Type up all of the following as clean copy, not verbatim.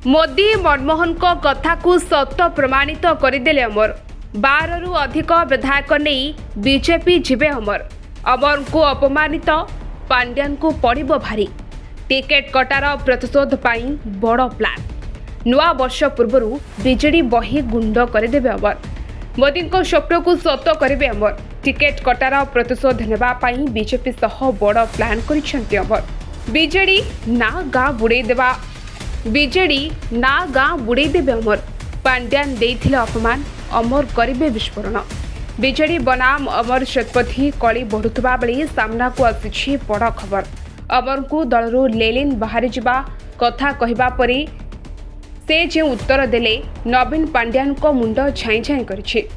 मोदी मनमोहन को कथा को सत्य प्रमाणित करदेले अमर 12 रु अधिक विधायक नहीं बीजेपी जीवे अमर अमर को अपमानित पांड्यान को पड़िबो भारी टिकेट कटार प्रतिशोध पाई बड़ प्लान नुआ वर्ष पूर्व बीजेडी बही गुंड करदेवे अमर मोदी को स्वप्न को सत करेंगे अमर टिकेट कटार प्रतिशोध नेबा पाई बीजेपी सह बड़ प्लान करिसेंती अमर बीजेडी ना गाँ बुड़े देवा बीजेडी ना गाँ बुड़े देवे अमर पांड्यान देथिले अपमान अमर करिबे विस्फोरण बीजेडी बनाम अमर शतपथी कली बढ़ुवा बेले सामना को आसी बड़ खबर अमर को दलरू लेलिन बाहरी जिबा कथा कहिबा परी से जो उत्तर देले नवीन पांड्यान को मुंड झाई झाई करिछि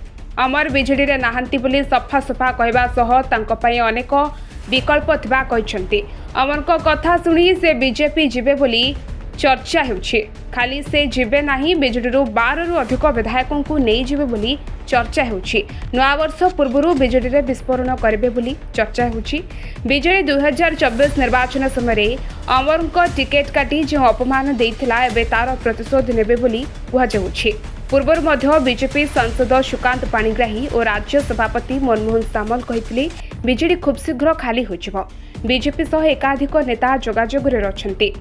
अमर बीजेडी रे नाहांती बोली सफा सफा कहबा सह तांको पई अनेक विकल्प थिबा कहिसंती अमर को कथा सुनी से बीजेपी जिबे बोली चर्चा होछि खाली से जिबे नाही बीजेडी 12 रु अधिक विधायकों को नहीं जिबे बोली चर्चा होछि नया वर्ष पूर्व बीजेडी रे विस्फोरण करेबे बोली चर्चा होछि बीजेडी 2024 निर्वाचन समय अमर को टिकेट काटी जो अपमान देइथिला एबे तार प्रतिशोध नेबे बोली कुहा जाउछि पूर्व मध्य बीजेपी सांसद सुकांत पाणिग्राही और राज्य सभापति मनमोहन सामल कहिथिले बीजेडी खूब शीघ्र खाली होइछिबो बीजेपी सह एकाधिक नेता जोगाजोग रे रछन्ती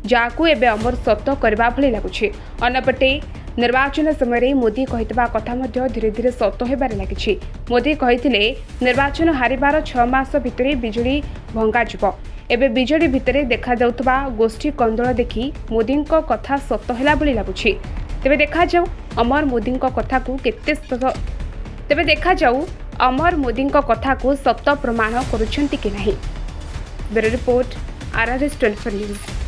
जाकू एबे अमर सत करबा भली लागुछि अन्यपटे निर्वाचन समय मोदी कहितबा कथा मध्य धीरे धीरे सत हेबारे लागिछि मोदी कहिथिले निर्वाचन हारिबार 6 मास भितरे बिजली भंगा जिवो एबे बिजली भितरे देखा जाउतबा गोष्ठी कंदळ देखि मोदी को कथा सत हेला भली लागुछि तेबे देखा जाऊ अमर मोदी को कथा को केते तेबे देखा जाऊ अमर मोदी को कथा को सत प्रमाण करूछंती कि नाही ब्यूरो रिपोर्ट RRS 24 न्यूज।